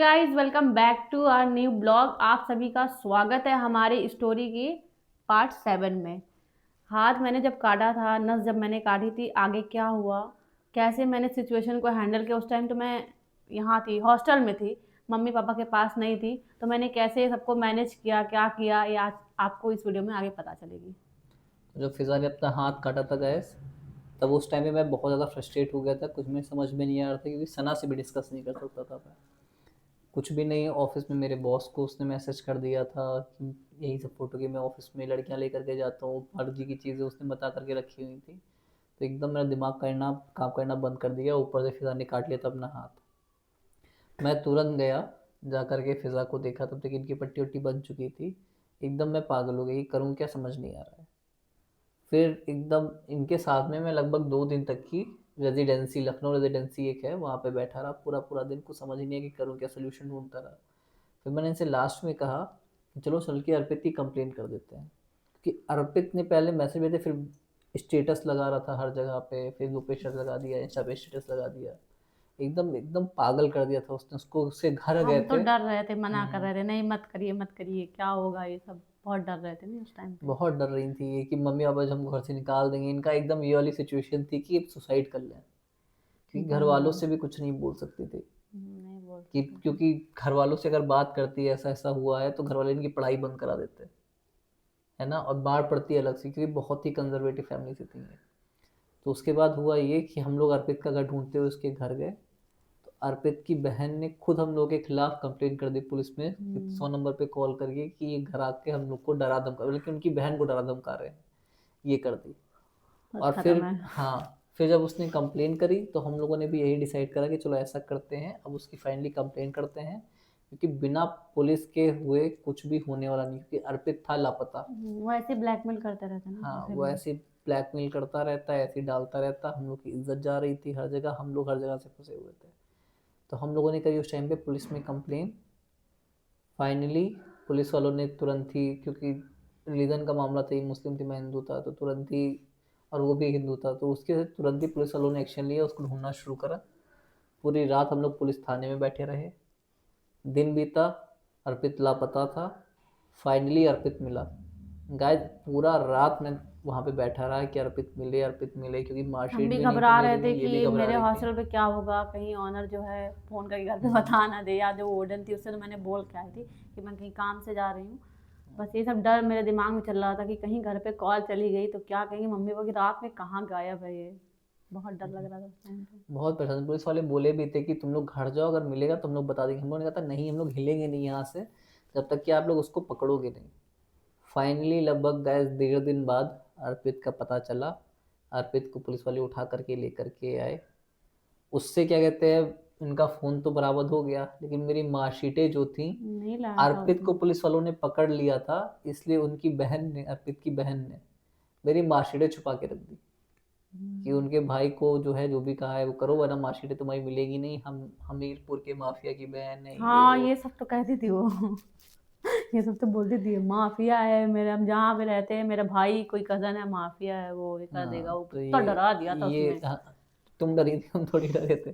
Guys, welcome back to our new blog. आप सभी का स्वागत है हमारी स्टोरी की पार्ट 7 में। हाथ मैंने जब काटा था, नस जब मैंने काटी थी, आगे क्या हुआ, कैसे मैंने सिचुएशन को हैंडल किया। उस टाइम तो मैं यहाँ थी, हॉस्टल में थी, मम्मी पापा के पास नहीं थी। तो मैंने कैसे सबको मैनेज किया, क्या किया, ये आज आपको इस वीडियो में आगे पता चलेगी। जब फिज़ा ने अपना हाथ काटा था गैस, तब उस टाइम पे मैं बहुत ज़्यादा फ्रस्ट्रेट हो गया था। कुछ में समझ में नहीं आ रहा था क्योंकि सना से भी डिस्कस नहीं कर सकता था मैं। कुछ भी नहीं। ऑफिस में मेरे बॉस को उसने मैसेज कर दिया था कि यही सब फ़ोटो कि मैं ऑफिस में लड़कियां लेकर के जाता हूँ, फर्जी की चीज़ें उसने बता करके रखी हुई थी। तो एकदम मेरा दिमाग करना काम करना बंद कर दिया। ऊपर से फिज़ा ने काट लिया था अपना हाथ। मैं तुरंत गया, जा कर के फिज़ा को देखा, तब तक इनकी पट्टी वट्टी बन चुकी थी। एकदम मैं पागल हो गई, करूँ क्या समझ नहीं आ रहा है। फिर एकदम इनके साथ में मैं लगभग 2 दिन तक की रेज़िडेंसी, लखनऊ रेज़िडेंसी एक है, वहाँ पे बैठा रहा पूरा पूरा दिन। कुछ समझ ही नहीं आया कि करूँ क्या, सॉल्यूशन ढूँढता रहा। फिर मैंने इनसे लास्ट में कहा कि चलो चल के अर्पित की कंप्लेन कर देते हैं, क्योंकि अर्पित ने पहले मैसेज भेजे, फिर स्टेटस लगा रहा था हर जगह पे, फेसबुक पे स्टेटस लगा दिया, इंस्टा पे स्टेटस लगा दिया। एकदम एकदम पागल कर दिया था उसने उसको। उसके घर गए हम तो थे। डर रहे थे, मना कर हम्म। रहे थे, नहीं मत करिए मत करिए, क्या होगा, ये सब बहुत डर रहे थे नहीं उस टाइम पे। बहुत डर रही थी ये कि मम्मी पापा जब हमको घर से निकाल देंगे। इनका एकदम ये वाली सिचुएशन थी कि सुसाइड कर लें, क्योंकि घर वालों हाँ, से भी कुछ नहीं बोल सकती थी। नहीं बोल कि सकते थे। क्योंकि घर वालों से अगर बात करती है ऐसा ऐसा हुआ है, तो घर वाले इनकी पढ़ाई बंद करा देते, है ना। और मार पड़ती है अलग से, क्योंकि बहुत ही कंजर्वेटिव फैमिली से थी ये। तो उसके बाद हुआ ये कि हम लोग अर्पित का घर ढूंढते हुए उसके घर गए। तो अर्पित की बहन ने खुद हम लोग के खिलाफ कंप्लेंट कर दी पुलिस में, 100 नंबर पे कॉल करके कि ये घर आके हम लोग को डरा धमका, बल्कि उनकी बहन को डरा धमका रहे हैं, ये कर दी। बहुत और फिर खतरनाक। हाँ, फिर जब उसने कंप्लेन करी तो हम लोगों ने भी यही डिसाइड करा कि चलो ऐसा करते हैं, अब उसकी फाइनली कंप्लेन करते हैं, क्योंकि बिना पुलिस के हुए कुछ भी होने वाला नहीं, क्योंकि अर्पित था लापता। वो ऐसे ब्लैकमेल करते रहते हैं ना, हाँ, ऐसे वो भी। ऐसे ब्लैकमेल करता रहता है, ऐसे ही डालता रहता। हम लोग की इज्जत जा रही थी हर जगह, हम लोग हर जगह से फंसे हुए थे। तो हम लोगों ने करी उस टाइम पे पुलिस में कंप्लेन। फाइनली पुलिस वालों ने तुरंत ही, क्योंकि रिलीजन का मामला था, ये मुस्लिम थी मैं हिंदू था, तो तुरंत ही, और वो भी हिंदू था, तो उसके तुरंत ही पुलिस वालों ने एक्शन लिया, उसको ढूंढना शुरू करा। पूरी रात हम लोग पुलिस थाने में बैठे रहे। दिन बीता, अर्पित लापता था। फाइनली अर्पित मिला। गाइस, पूरा रात मैं वहाँ पे बैठा रहा कि अर्पित मिले, क्योंकि हम मार्कशीट भी भी नहीं थी घबरा रहे मेरे में, थे ये भी कि घबरा मेरे रही थी। हॉस्टल पे क्या होगा, कहीं ऑनर जो है फ़ोन करके घर पे हम्म। बता ना दे, या जो वार्डन थी उससे तो मैंने बोल के आई थी कि मैं कहीं काम से जा रही हूँ। बस ये सब डर मेरे दिमाग में चल रहा था कि कहीं घर पे कॉल चली गई तो क्या कहेंगे मम्मी पापा की, रात में कहाँ गायब है ये। बहुत डर लग रहा था उस टाइम पे। बहुत परेशान, पुलिस वाले बोले भी थे कि तुम लोग घर जाओ, अगर मिलेगा तो हम लोग बता देंगे। हम लोगों ने कहा था नहीं, हम लोग हिलेंगे नहीं यहाँ से जब तक कि आप लोग उसको पकड़ोगे नहीं। फाइनली लगभग गैस 1.5 दिन बाद अर्पित का पता चला। अर्पित को पुलिस वाले उठा करके लेकर के आए। उससे क्या कहते हैं, उनका फ़ोन तो बरामद हो गया, लेकिन मेरी मार्कशीटें जो थी, नहीं लाया था अर्पित को उसमें। पुलिस वालों ने पकड़ लिया था, इसलिए उनकी बहन ने, अर्पित की बहन ने मेरी मार्कशीटें छुपा के रख दी कि उनके भाई को जो है जो भी कहा है वो करो, वरना मार्कशीटें तुम्हारी मिलेगी नहीं, हम हमीरपुर के माफिया की बहन है, ये हाँ, वो। ये सब तो कहती थी वो। ये सब तो बोलती थी माफिया है मेरे, हम जहाँ पे रहते हैं मेरा भाई कोई कजन है माफिया है, वो ये कर देगा, हाँ, वो तो कितना डरा दिया था ये उसमें। हाँ, तुम डरी थी, हम थोड़ी डरे थे।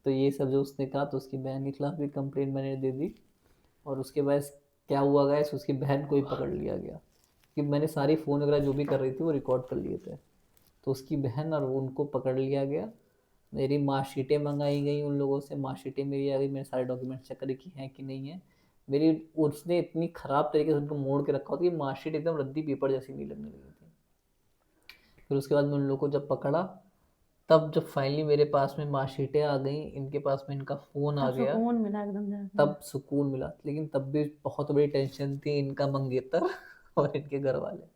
तो ये सब जो उसने कहा, तो उसकी बहन के खिलाफ भी कंप्लेंट मैंने दे दी। और उसके बाद क्या हुआ गया, उसकी बहन को ही पकड़ लिया गया, कि मैंने सारी फ़ोन वगैरह जो भी कर रही थी वो रिकॉर्ड कर लिए थे। तो उसकी बहन और उनको पकड़ लिया गया। मेरी मार्कशीटें मंगाई गई उन लोगों से, मार्कशीटें मेरी आ गई, मेरे सारे डॉक्यूमेंट्स चेक करे कि हैं कि नहीं है मेरी। उसने इतनी ख़राब तरीके से उनको मोड़ के रखा होता कि मार्कशीट एकदम रद्दी पेपर जैसी नहीं लगने लगी थी। फिर उसके बाद मैं उन लोगों को जब पकड़ा, तब जब फाइनली मेरे पास में मार्कशीटें आ गई, इनके पास में इनका फ़ोन आ तब गया, सुकून मिला एकदम जाके। तब सुकून मिला। लेकिन तब भी बहुत बड़ी टेंशन थी, इनका मंगेतर और इनके घर वाले।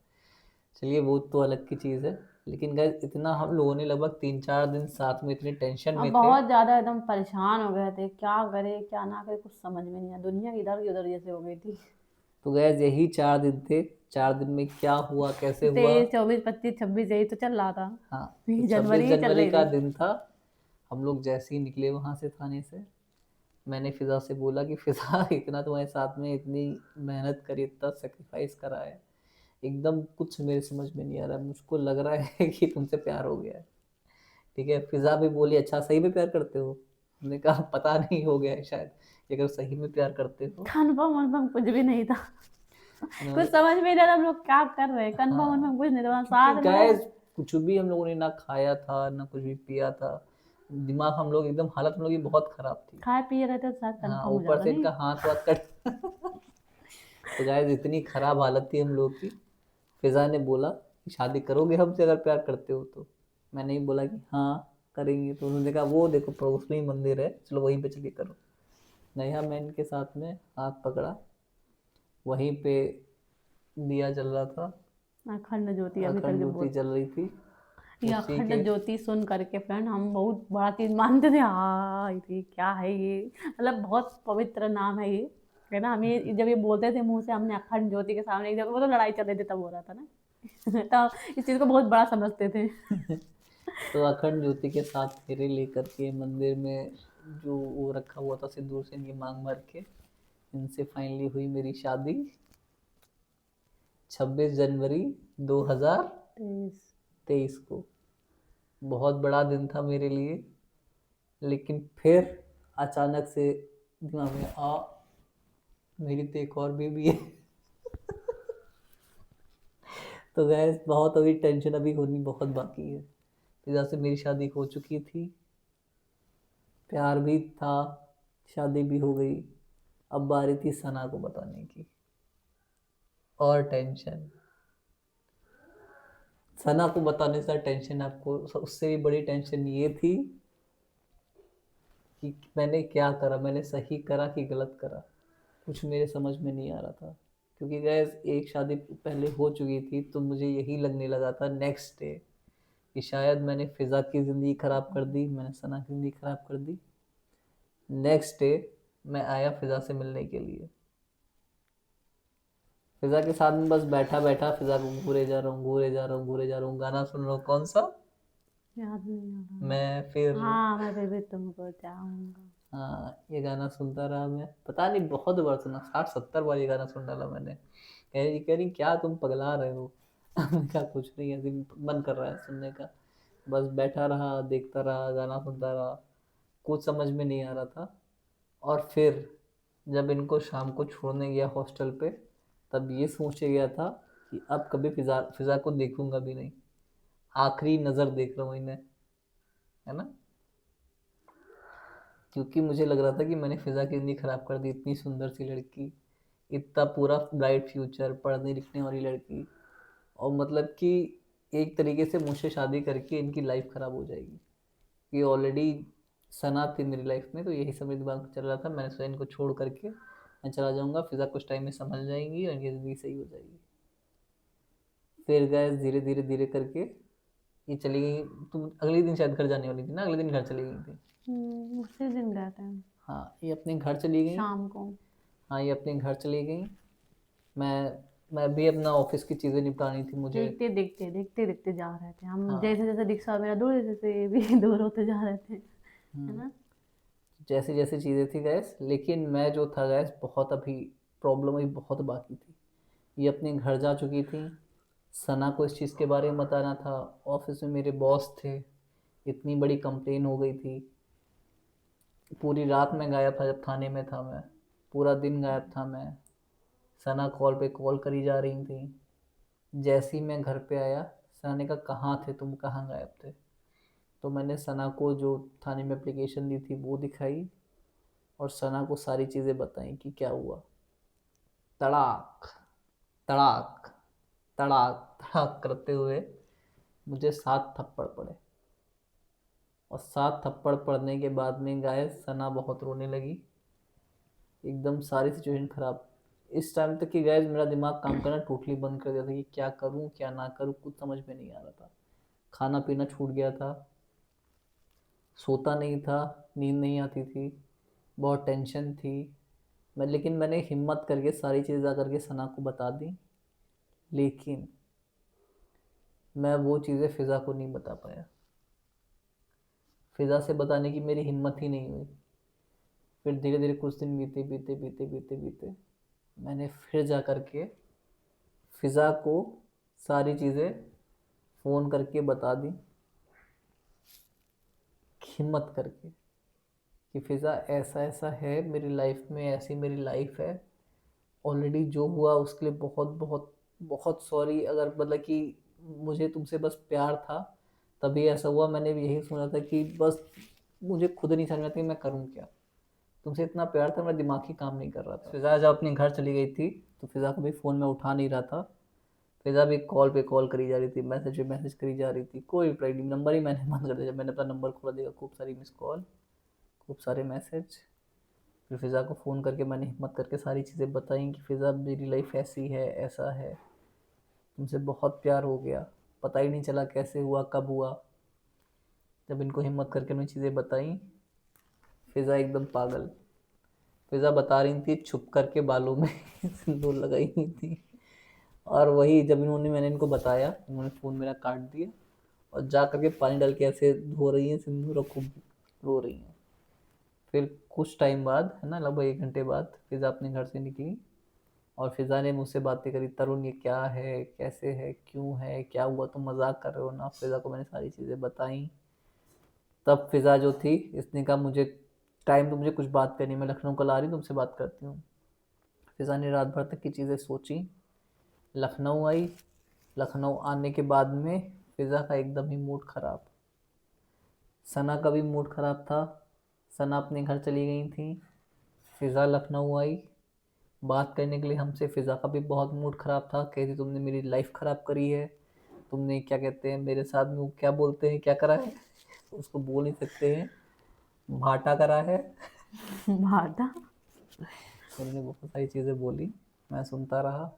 चलिए वो तो अलग की चीज़ है। लेकिन गाइस, इतना हम लोगों ने लगभग 3-4 दिन साथ में इतनी टेंशन अब में थे। बहुत ज्यादा एकदम परेशान हो गए थे, क्या करे क्या ना करे कुछ समझ में नहीं आया, दुनिया इधर की उधर जैसे हो गई थी। तो गैस, यही 4 दिन थे। 4 दिन में क्या हुआ, कैसे हुआ। 23, 24, 25, 26 यही तो चल रहा था। हाँ, तो ये छब्बीस जनवरी ही चल जनवरी रही का थी। दिन था। हम लोग जैसे ही निकले वहाँ से, थाने से, मैंने फिज़ा से बोला कि फ़िज़ा इतना तुम्हारे साथ में इतनी मेहनत करी, इतना सेक्रीफाइस करा है, एकदम कुछ मेरे समझ में नहीं आ रहा है, मुझको लग रहा है कि तुमसे प्यार हो गया है। ठीक है, फ़िज़ा भी बोली अच्छा सही में प्यार करते हो। हमने कहा पता नहीं, हो गया है शायद, कि अगर सही में प्यार करते हो। कन्फर्म वन्फर्म कुछ भी नहीं था। कुछ उन्होंने समझ में नहीं आ रहा हम लोग क्या कर रहे हैं, कन्फर्म हाँ, वन्फर्म कुछ नहीं था, वहाँ क्योंकि साथ गाइस में कुछ भी हम लोगों ने ना खाया था ना कुछ भी पिया था, दिमाग हम लोग एकदम, हालत हम लोग की बहुत खराब थी। खाए पिए रहते तो शायद हाँ, कन्फर्म हो ऊपर जाता से नहीं। इनका हाथ वाथ कट तो गाइस इतनी खराब हालत थी हम लोग की। फिजा ने बोला कि शादी करोगे हमसे अगर प्यार करते हो तो। मैंने ही बोला कि हाँ करेंगे। तो उन्होंने कहा वो देखो पड़ोस में ही मंदिर है, चलो वहीं पे चलिए करो। नया मैं इनके साथ में हाथ पकड़ा, वहीं पे दिया जल रहा था, अखंड ज्योति अभी तक अखंड जब ज्योति बोल, जल रही थी ये उसी अखंड के। ज्योति सुन करके फ्रेंड हम बहुत बड़ा चीज मानते थे, हाँ ये क्या है ये, मतलब बहुत पवित्र नाम है ये, है ना। हमें जब ये बोलते थे मुंह से, हमने अखंड ज्योति के सामने एक जगह, वो तो लड़ाई चल रही थी तब हो रहा था ना। तो इस चीज को बहुत बड़ा समझते थे। तो अखंड ज्योति के साथ फेरे लेकर के मंदिर में जो वो रखा हुआ था सिंदूर से इनकी मांग भर के, इनसे फाइनली हुई मेरी शादी 26 जनवरी 2023 तेईस। को। बहुत बड़ा दिन था मेरे लिए, लेकिन फिर अचानक से दिमाग में आ, मेरी तो एक और बेबी है। तो गैस बहुत अभी टेंशन अभी होनी बहुत बाकी है। पिता से मेरी शादी हो चुकी थी, प्यार भी था, शादी भी हो गई। अब बारी थी सना को बताने की, और टेंशन। सना को बताने से टेंशन आपको, उससे भी बड़ी टेंशन ये थी कि मैंने क्या करा, मैंने सही करा कि गलत करा, कुछ मेरे समझ में नहीं आ रहा था। क्योंकि गैस एक शादी पहले हो चुकी थी, तो मुझे यही लगने लगा था नेक्स्ट डे कि शायद मैंने फिजा की ज़िंदगी ख़राब कर दी, मैंने सना की ज़िंदगी ख़राब कर दी। नेक्स्ट डे मैं आया फिजा से मिलने के लिए, फिजा के साथ में बस बैठा बैठा फिजा को घूरे जा रहा हूँ, घूरे जा रहा हूँ, घूरे जा रहा हूँ, गाना सुन रहा हूँ। कौन सा? याद नहीं आ रहा। मैं फिर। हाँ, मैं फिर भी तुमको चाहूंगा। हाँ, ये गाना सुनता रहा मैं, पता नहीं बहुत बार सुना, 60-70 बार ये गाना सुन डाला मैंने। कह रही क्या तुम पगला रहे हो? मैंने कहा कुछ नहीं, ऐसे ही मन कर रहा है सुनने का। बस बैठा रहा, देखता रहा, गाना सुनता रहा, कुछ समझ में नहीं आ रहा था। और फिर जब इनको शाम को छोड़ने गया हॉस्टल पे, तब ये सोचे गया था कि अब कभी फिजा फिजा को देखूंगा भी नहीं, आखिरी नज़र देख रहा हूँ इन्हें, है ना। क्योंकि मुझे लग रहा था कि मैंने फिजा की ज़िंदगी ख़राब कर दी, इतनी सुंदर सी लड़की, इतना पूरा ब्राइट फ्यूचर, पढ़ने लिखने वाली लड़की, और मतलब कि एक तरीके से मुझसे शादी करके इनकी लाइफ ख़राब हो जाएगी। ये ऑलरेडी सना थी मेरी लाइफ में, तो यही सब मेरे दिमाग में चल रहा था। मैंने सोचा इनको छोड़ करके मैं चला जाऊँगा, फिजा कुछ टाइम में संभल जाएंगी और इनकी ज़िंदगी सही हो जाएगी। फिर गए धीरे धीरे धीरे करके ये चली गई। तुम अगले दिन शायद घर जाने वाली थी ना, अगले दिन घर चली गई थी। उसी दिन गए थे हाँ, ये अपने घर चली गई। शाम को। हाँ, ये अपने घर चली गई। मैं भी अपना ऑफिस की चीज़ें निपटानी थी मुझे। देखते देखते देखते देखते जा रहे थे हम, हाँ। जैसे जैसे रिक्शा मेरा दूर, जैसे ये भी दूर होते जा रहे थे, है ना। जैसी जैसी चीज़ें थी गैस, लेकिन मैं जो था गैस बहुत अभी प्रॉब्लम अभी बहुत बाकी थी। ये अपने घर जा चुकी थी, सना को इस चीज़ के बारे में बताना था, ऑफिस में मेरे बॉस थे, इतनी बड़ी कंप्लेन हो गई थी। पूरी रात में गायब था, जब थाने में था मैं, पूरा दिन गायब था मैं। सना कॉल पे कॉल करी जा रही थी। जैसे ही मैं घर पे आया, सना ने कहा कहाँ थे तुम, कहाँ गायब थे? तो मैंने सना को जो थाने में एप्लीकेशन दी थी वो दिखाई, और सना को सारी चीज़ें बताई कि क्या हुआ। तड़ाक तड़ाक तड़ाक तड़ाक करते हुए मुझे 7 थप्पड़ पड़े। और 7 थप्पड़ पड़ने के बाद में गाय सना बहुत रोने लगी, एकदम सारी सिचुएशन खराब। इस टाइम तक कि गैस मेरा दिमाग काम करना टोटली बंद कर दिया था कि क्या करूं क्या ना करूं, कुछ समझ में नहीं आ रहा था। खाना पीना छूट गया था, सोता नहीं था, नींद नहीं आती थी, बहुत टेंशन थी। लेकिन मैंने हिम्मत करके सारी चीज़ जा करके सना को बता दी, लेकिन मैं वो चीज़ें फ़िज़ा को नहीं बता पाया। फ़िज़ा से बताने की मेरी हिम्मत ही नहीं हुई। फिर धीरे धीरे कुछ दिन बीते बीते बीते बीते बीते मैंने फिर जा करके फ़िज़ा को सारी चीज़ें फ़ोन करके बता दी, हिम्मत करके। कि फ़िज़ा ऐसा ऐसा है मेरी लाइफ में, ऐसी मेरी लाइफ है, ऑलरेडी जो हुआ उसके लिए बहुत बहुत बहुत सॉरी। अगर मतलब कि मुझे तुमसे बस प्यार था तभी ऐसा हुआ। मैंने भी यही सोचा था कि बस मुझे खुद नहीं समझ में आता कि मैं करूँ क्या। तुमसे इतना प्यार था, मेरा दिमाग ही काम नहीं कर रहा था। फ़िज़ा जब अपने घर चली गई थी तो फ़िज़ा को भी फ़ोन में उठा नहीं रहा था। फ़िज़ा भी कॉल पे कॉल करी जा रही थी, मैसेज पे मैसेज करी जा रही थी, कोई रिप्लाई नहीं। नंबर ही मैंने बंद कर दिया। जब मैंने अपना नंबर खोला, देखा खूब सारी मिस कॉल, खूब सारे मैसेज। फिर फ़िज़ा को फ़ोन करके मैंने हिम्मत करके सारी चीज़ें बताई कि फ़िज़ा मेरी लाइफ ऐसी है, ऐसा है, तुमसे बहुत प्यार हो गया, पता ही नहीं चला कैसे हुआ, कब हुआ। जब इनको हिम्मत करके मैंने चीज़ें बताई, फ़िज़ा एकदम पागल। फ़िज़ा बता रही थी छुप करके बालों में सिंदूर लगाई हुई थी। और वही जब मैंने इनको बताया, उन्होंने फ़ोन मेरा काट दिया और जा करके पानी डाल के ऐसे धो रही हैं सिंदूर और खूब रो रही हैं। फिर कुछ टाइम बाद, है ना, लगभग 1 घंटे बाद फ़िज़ा अपने घर से निकली और फ़िज़ा ने मुझसे बातें करी, तरुण ये क्या है, कैसे है, क्यों है, क्या हुआ, तुम मजाक कर रहे हो ना। फ़िज़ा को मैंने सारी चीज़ें बताई। तब फ़िज़ा जो थी, इसने कहा मुझे टाइम दो, मुझे कुछ बात करनी है, मैं लखनऊ कल आ रही हूँ, तुमसे बात करती हूँ। फ़िज़ा ने रात भर तक की चीज़ें सोची, लखनऊ आई। लखनऊ आने के बाद में फ़िज़ा का एकदम ही मूड ख़राब। सना का भी मूड ख़राब था। सना अपने घर चली गई थी। फ़िज़ा लखनऊ आई बात करने के लिए हमसे। फ़िज़ा का भी बहुत मूड ख़राब था, कहती तुमने मेरी लाइफ ख़राब करी है, तुमने क्या कहते हैं मेरे साथ में, वो क्या बोलते हैं, क्या करा है उसको बोल नहीं सकते हैं, भाटा करा है। भाटा। उन्होंने बहुत सारी चीज़ें बोली, मैं सुनता रहा।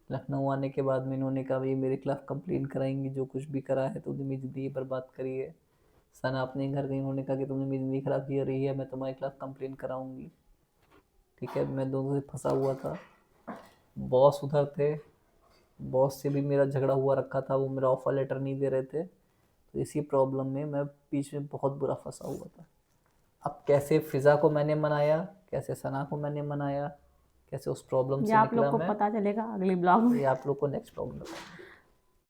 लखनऊ आने के बाद में इन्होंने कहा ये मेरे खिलाफ कंप्लेन कराएंगी, जो कुछ भी करा है तुमने मेरी ज़िंदगी बर्बाद करी है। सना अपने घर गई, उन्होंने कहा कि तुमने मेरी ज़िंदगी ख़राब की रही है, मैं तुम्हारे खिलाफ कंप्लेन कराऊंगी। ठीक है, मैं दोनों से फंसा हुआ था। बॉस उधर थे, बॉस से भी मेरा झगड़ा हुआ रखा था, वो मेरा ऑफर लेटर नहीं दे रहे थे। तो इसी प्रॉब्लम में मैं बीच में बहुत बुरा फंसा हुआ था। अब कैसे फ़िज़ा को मैंने मनाया, कैसे सना को मैंने मनाया, कैसे उस प्रॉब्लम ये से आप लोग निकला को मैं, पता चलेगा अगले ब्लॉग में। ये आप लोग को नेक्स्ट प्रॉब्लम बताऊंगा।